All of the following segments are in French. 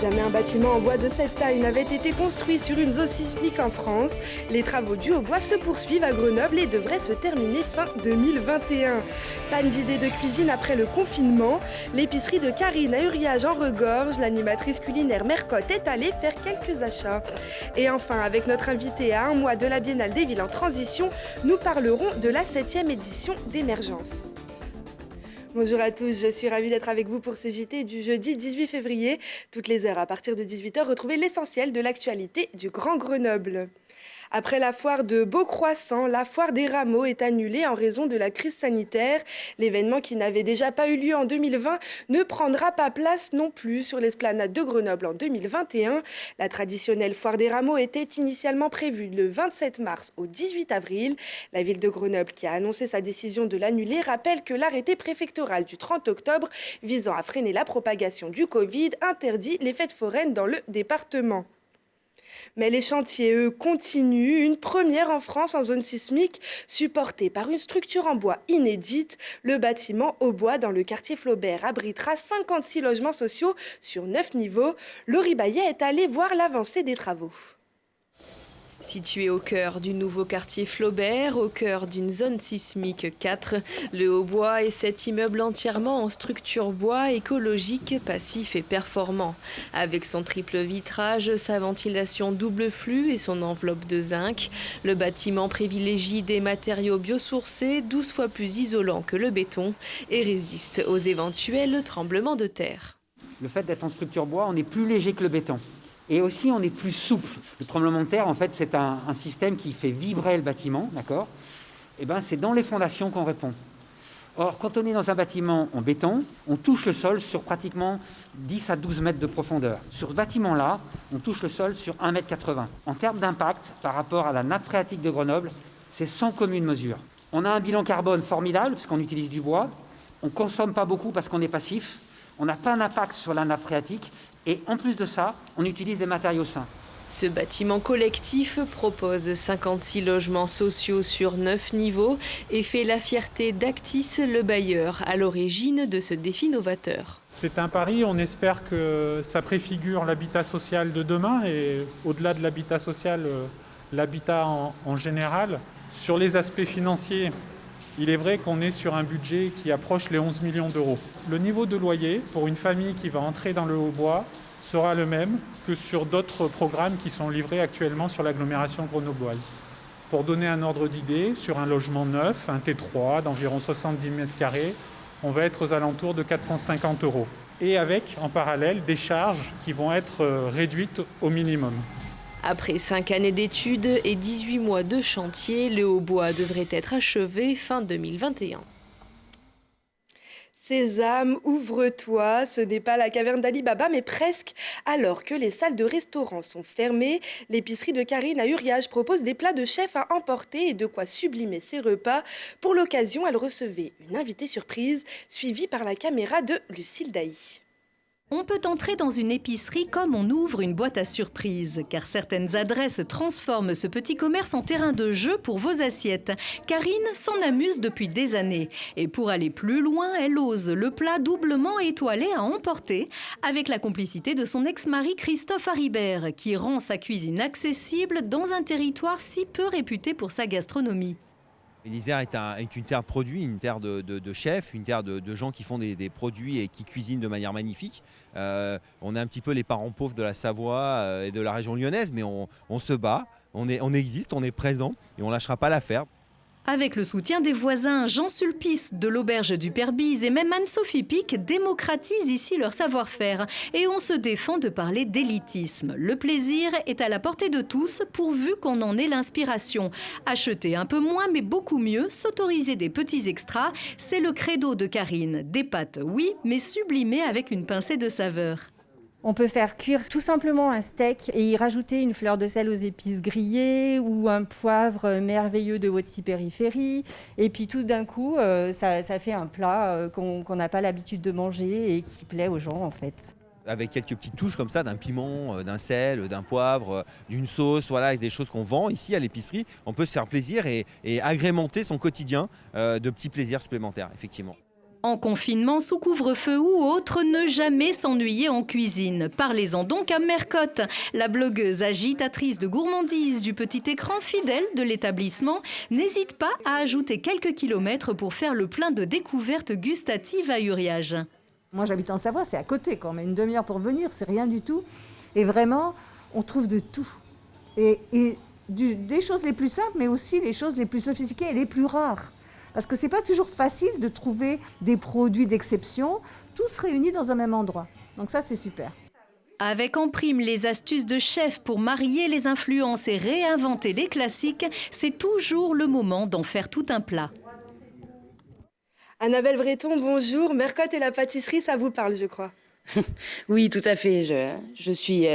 Jamais un bâtiment en bois de cette taille n'avait été construit sur une zone sismique en France. Les travaux du hautbois se poursuivent à Grenoble et devraient se terminer fin 2021. Panne d'idées de cuisine après le confinement. L'épicerie de Karine à Uriage en regorge. L'animatrice culinaire Mercotte est allée faire quelques achats. Et enfin, avec notre invité à un mois de la Biennale des villes en transition, nous parlerons de la 7e édition d'Émergence. Bonjour à tous, je suis ravie d'être avec vous pour ce JT du jeudi 18 février. Toutes les heures à partir de 18h, retrouvez l'essentiel de l'actualité du Grand Grenoble. Après la foire de Beaucroissant, la foire des rameaux est annulée en raison de la crise sanitaire. L'événement qui n'avait déjà pas eu lieu en 2020 ne prendra pas place non plus sur l'esplanade de Grenoble en 2021. La traditionnelle foire des rameaux était initialement prévue le 27 mars au 18 avril. La ville de Grenoble, qui a annoncé sa décision de l'annuler, rappelle que l'arrêté préfectoral du 30 octobre visant à freiner la propagation du Covid interdit les fêtes foraines dans le département. Mais les chantiers, eux, continuent. Une première en France en zone sismique, supportée par une structure en bois inédite. Le bâtiment Aubois dans le quartier Flaubert abritera 56 logements sociaux sur 9 niveaux. Laurie Bayet est allée voir l'avancée des travaux. Situé au cœur du nouveau quartier Flaubert, au cœur d'une zone sismique 4, le Hautbois est cet immeuble entièrement en structure bois, écologique, passif et performant. Avec son triple vitrage, sa ventilation double flux et son enveloppe de zinc, le bâtiment privilégie des matériaux biosourcés 12 fois plus isolants que le béton et résiste aux éventuels tremblements de terre. Le fait d'être en structure bois, on est plus léger que le béton. Et aussi, on est plus souple. Le tremblement de terre, en fait, c'est un système qui fait vibrer le bâtiment, d'accord ? Et ben, c'est dans les fondations qu'on répond. Or, quand on est dans un bâtiment en béton, on touche le sol sur pratiquement 10 à 12 mètres de profondeur. Sur ce bâtiment-là, on touche le sol sur 1,80 m. En termes d'impact, par rapport à la nappe phréatique de Grenoble, c'est sans commune mesure. On a un bilan carbone formidable, parce qu'on utilise du bois. On ne consomme pas beaucoup parce qu'on est passif. On n'a pas d'impact sur la nappe phréatique. Et en plus de ça, on utilise des matériaux sains. Ce bâtiment collectif propose 56 logements sociaux sur 9 niveaux et fait la fierté d'Actis, le bailleur, à l'origine de ce défi novateur. C'est un pari, on espère que ça préfigure l'habitat social de demain et au-delà de l'habitat social, l'habitat en général. Sur les aspects financiers, il est vrai qu'on est sur un budget qui approche les 11 millions d'euros. Le niveau de loyer pour une famille qui va entrer dans le Hautbois sera le même que sur d'autres programmes qui sont livrés actuellement sur l'agglomération grenobloise. Pour donner un ordre d'idée, sur un logement neuf, un T3 d'environ 70 mètres carrés, on va être aux alentours de 450 €. Et avec, en parallèle, des charges qui vont être réduites au minimum. Après 5 années d'études et 18 mois de chantier, le Hautbois devrait être achevé fin 2021. Sésame, ouvre-toi, ce n'est pas la caverne d'Ali Baba, mais presque. Alors que les salles de restaurant sont fermées, l'épicerie de Karine à Uriage propose des plats de chef à emporter et de quoi sublimer ses repas. Pour l'occasion, elle recevait une invitée surprise, suivie par la caméra de Lucille Dailly. On peut entrer dans une épicerie comme on ouvre une boîte à surprise, car certaines adresses transforment ce petit commerce en terrain de jeu pour vos assiettes. Karine s'en amuse depuis des années. Et pour aller plus loin, elle ose le plat doublement étoilé à emporter, avec la complicité de son ex-mari Christophe Haribert, qui rend sa cuisine accessible dans un territoire si peu réputé pour sa gastronomie. L'Isère est une terre de produits, une terre de chefs, une terre de gens qui font des produits et qui cuisinent de manière magnifique. On est un petit peu les parents pauvres de la Savoie et de la région lyonnaise, mais on se bat, on existe, on est présent et on ne lâchera pas l'affaire. Avec le soutien des voisins, Jean Sulpice de l'auberge du Père Bise et même Anne-Sophie Pic démocratisent ici leur savoir-faire. Et on se défend de parler d'élitisme. Le plaisir est à la portée de tous pourvu qu'on en ait l'inspiration. Acheter un peu moins mais beaucoup mieux, s'autoriser des petits extras, c'est le credo de Karine. Des pâtes, oui, mais sublimées avec une pincée de saveur. On peut faire cuire tout simplement un steak et y rajouter une fleur de sel aux épices grillées ou un poivre merveilleux de Haute-Périphérie. Et puis tout d'un coup, ça fait un plat qu'on n'a pas l'habitude de manger et qui plaît aux gens en fait. Avec quelques petites touches comme ça, d'un piment, d'un sel, d'un poivre, d'une sauce, voilà, avec des choses qu'on vend ici à l'épicerie, on peut se faire plaisir et agrémenter son quotidien de petits plaisirs supplémentaires, effectivement. En confinement, sous couvre-feu ou autre, ne jamais s'ennuyer en cuisine. Parlez-en donc à Mercotte, la blogueuse agitatrice de gourmandise du petit écran fidèle de l'établissement. N'hésite pas à ajouter quelques kilomètres pour faire le plein de découvertes gustatives à Uriage. Moi j'habite en Savoie, c'est à côté quand même, une demi-heure pour venir, c'est rien du tout. Et vraiment, on trouve de tout. Et des choses les plus simples, mais aussi les choses les plus sophistiquées et les plus rares. Parce que c'est pas toujours facile de trouver des produits d'exception, tous réunis dans un même endroit. Donc ça, c'est super. Avec en prime les astuces de chef pour marier les influences et réinventer les classiques, c'est toujours le moment d'en faire tout un plat. Annabelle Breton, bonjour. Mercotte et la pâtisserie, ça vous parle, je crois. Oui, tout à fait. Je suis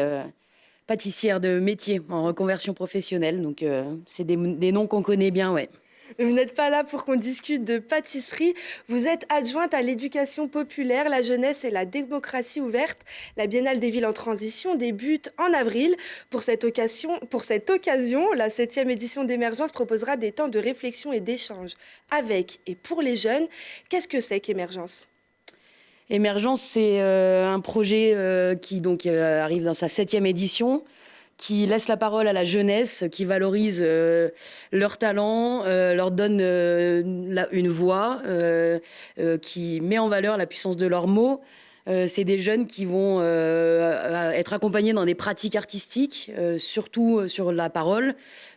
pâtissière de métier en reconversion professionnelle, donc c'est des noms qu'on connaît bien, ouais. Mais vous n'êtes pas là pour qu'on discute de pâtisserie. Vous êtes adjointe à l'éducation populaire, la jeunesse et la démocratie ouverte. La Biennale des villes en transition débute en avril. Pour cette occasion, la 7e édition d'Émergence proposera des temps de réflexion et d'échange avec et pour les jeunes. Qu'est-ce que c'est qu'Émergence ? Émergence, c'est un projet qui arrive dans sa 7e édition, qui laisse la parole à la jeunesse, qui valorise leurs talents, leur donne une voix, qui met en valeur la puissance de leurs mots. C'est des jeunes qui vont être accompagnés dans des pratiques artistiques, surtout sur la parole,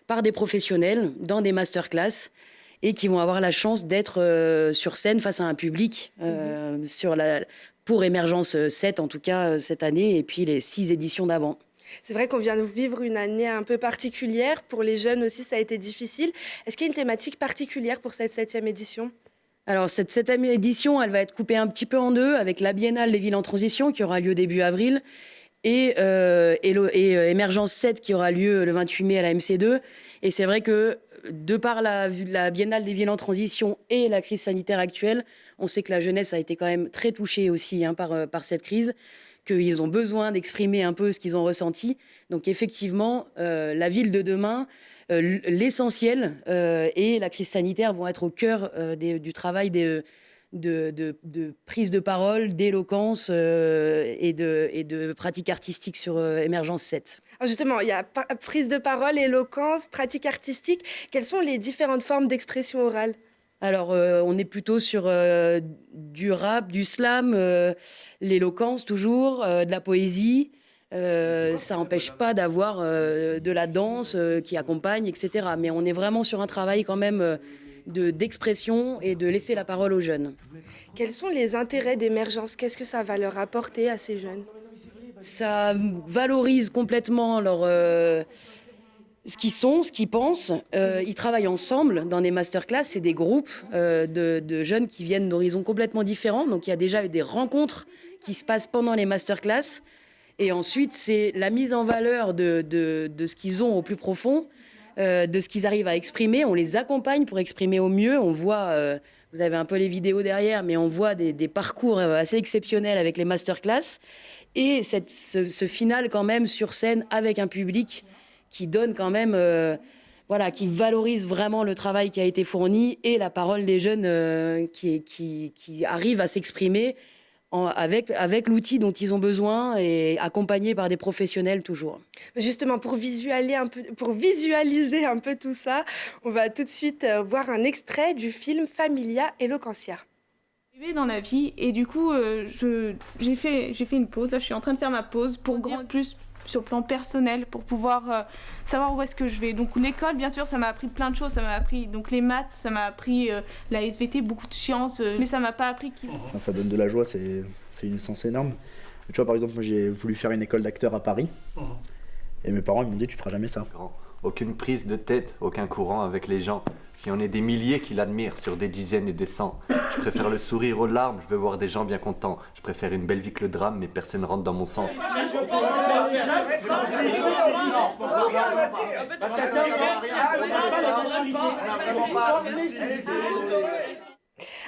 par des professionnels, dans des masterclass, et qui vont avoir la chance d'être sur scène face à un public pour Émergence 7, en tout cas cette année, et puis les 6 éditions d'avant. C'est vrai qu'on vient de vivre une année un peu particulière. Pour les jeunes aussi, ça a été difficile. Est-ce qu'il y a une thématique particulière pour cette 7e édition ? Alors, cette 7e édition, elle va être coupée un petit peu en deux avec la Biennale des villes en transition qui aura lieu début avril et Émergence 7 qui aura lieu le 28 mai à la MC2. Et c'est vrai que de par la Biennale des villes en transition et la crise sanitaire actuelle, on sait que la jeunesse a été quand même très touchée aussi par cette crise, qu'ils ont besoin d'exprimer un peu ce qu'ils ont ressenti. Donc effectivement, la ville de demain, l'essentiel et la crise sanitaire vont être au cœur du travail de prise de parole, d'éloquence et de pratiques artistiques sur Émergence 7. Alors justement, il y a prise de parole, éloquence, pratique artistique. Quelles sont les différentes formes d'expression orale ? Alors, on est plutôt sur du rap, du slam, l'éloquence toujours, de la poésie. Ça n'empêche pas d'avoir de la danse qui accompagne, etc. Mais on est vraiment sur un travail quand même d'expression et de laisser la parole aux jeunes. Quels sont les intérêts d'Émergence ? Qu'est-ce que ça va leur apporter à ces jeunes ? Ça valorise complètement ce qu'ils sont, ce qu'ils pensent. Ils travaillent ensemble dans des masterclass. C'est des groupes de jeunes qui viennent d'horizons complètement différents. Donc il y a déjà eu des rencontres qui se passent pendant les masterclass. Et ensuite, c'est la mise en valeur de ce qu'ils ont au plus profond, de ce qu'ils arrivent à exprimer. On les accompagne pour exprimer au mieux. On voit, vous avez un peu les vidéos derrière, mais on voit des parcours assez exceptionnels avec les masterclass. Et ce final quand même sur scène avec un public qui donne quand même, qui valorise vraiment le travail qui a été fourni et la parole des jeunes qui arrivent à s'exprimer avec l'outil dont ils ont besoin et accompagnés par des professionnels toujours. Justement, pour visualiser un peu tout ça, on va tout de suite voir un extrait du film Familia Eloquentia. Dans la vie et du coup j'ai fait une pause. Là je suis en train de faire ma pause pour grandir plus sur le plan personnel, pour pouvoir savoir où est-ce que je vais. Donc l'école, bien sûr, ça m'a appris plein de choses. Ça m'a appris donc les maths, ça m'a appris la SVT, beaucoup de sciences, mais ça m'a pas appris ça donne de la joie, c'est une essence énorme. Tu vois, par exemple, moi j'ai voulu faire une école d'acteur à Paris et mes parents ils m'ont dit tu feras jamais ça. Aucune prise de tête, aucun courant avec les gens. Il y en a des milliers qui l'admirent sur des dizaines et des cents. Je préfère le sourire aux larmes, je veux voir des gens bien contents. Je préfère une belle vie que le drame, mais personne ne rentre dans mon sens.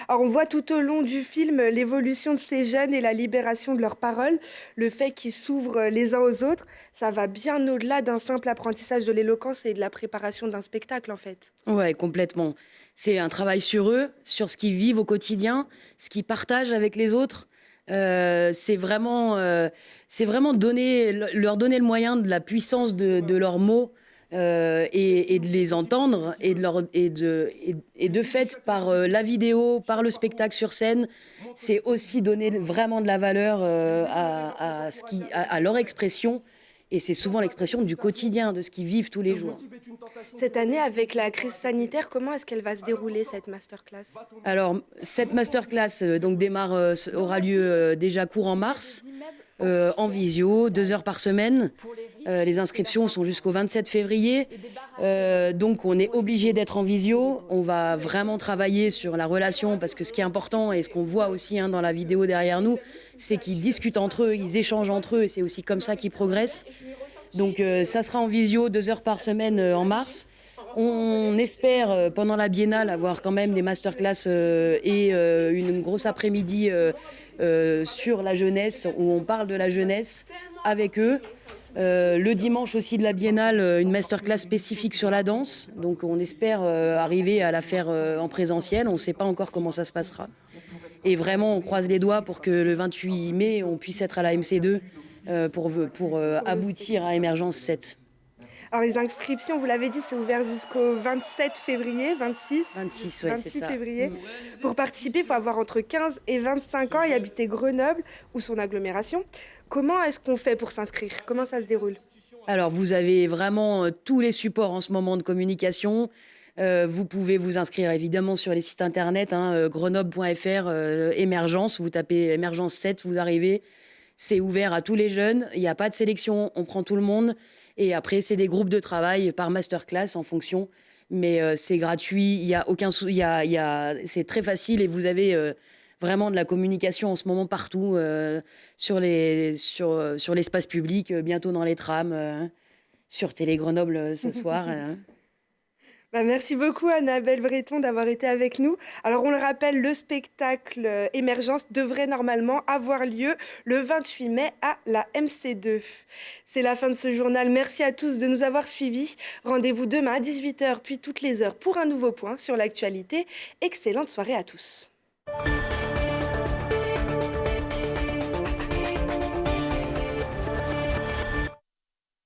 Alors, on voit tout au long du film l'évolution de ces jeunes et la libération de leurs paroles, le fait qu'ils s'ouvrent les uns aux autres. Ça va bien au-delà d'un simple apprentissage de l'éloquence et de la préparation d'un spectacle, en fait. Ouais, complètement. C'est un travail sur eux, sur ce qu'ils vivent au quotidien, ce qu'ils partagent avec les autres. C'est vraiment leur donner le moyen de la puissance de leurs mots et de les entendre et de fait par la vidéo, par le spectacle sur scène, c'est aussi donner vraiment de la valeur à leur expression. Et c'est souvent l'expression du quotidien, de ce qu'ils vivent tous les jours. Cette année, avec la crise sanitaire, comment est-ce qu'elle va se dérouler, cette masterclass? Alors, cette masterclass aura lieu déjà courant mars, en visio, 2 heures par semaine. Les inscriptions sont jusqu'au 27 février. Donc, on est obligé d'être en visio. On va vraiment travailler sur la relation, parce que ce qui est important, et ce qu'on voit aussi dans la vidéo derrière nous, c'est qu'ils discutent entre eux, ils échangent entre eux, et c'est aussi comme ça qu'ils progressent. Donc, ça sera en visio, 2 heures par semaine en mars. On espère, pendant la biennale, avoir quand même des masterclass et une grosse après-midi sur la jeunesse, où on parle de la jeunesse avec eux. Le dimanche aussi de la biennale, une masterclass spécifique sur la danse. Donc on espère arriver à la faire en présentiel. On ne sait pas encore comment ça se passera. Et vraiment, on croise les doigts pour que le 28 mai, on puisse être à la MC2 pour aboutir à Émergence 7. Alors les inscriptions, vous l'avez dit, c'est ouvert jusqu'au 27 février, 26 ouais, 26 c'est ça. février. Pour participer, il faut avoir entre 15 et 25 ans et habiter Grenoble ou son agglomération. Comment est-ce qu'on fait pour s'inscrire? Comment ça se déroule? Alors, vous avez vraiment tous les supports en ce moment de communication. Vous pouvez vous inscrire évidemment sur les sites internet, grenoble.fr, Émergence. Vous tapez Émergence 7, vous arrivez. C'est ouvert à tous les jeunes. Il n'y a pas de sélection, on prend tout le monde. Et après, c'est des groupes de travail par masterclass en fonction. Mais c'est gratuit, il y a aucun c'est très facile et vous avez vraiment de la communication en ce moment partout sur l'espace public, bientôt dans les trams, sur Télé Grenoble ce soir. Merci beaucoup Annabelle Breton d'avoir été avec nous. Alors on le rappelle, le spectacle Émergence devrait normalement avoir lieu le 28 mai à la MC2. C'est la fin de ce journal. Merci à tous de nous avoir suivis. Rendez-vous demain à 18h puis toutes les heures pour un nouveau point sur l'actualité. Excellente soirée à tous.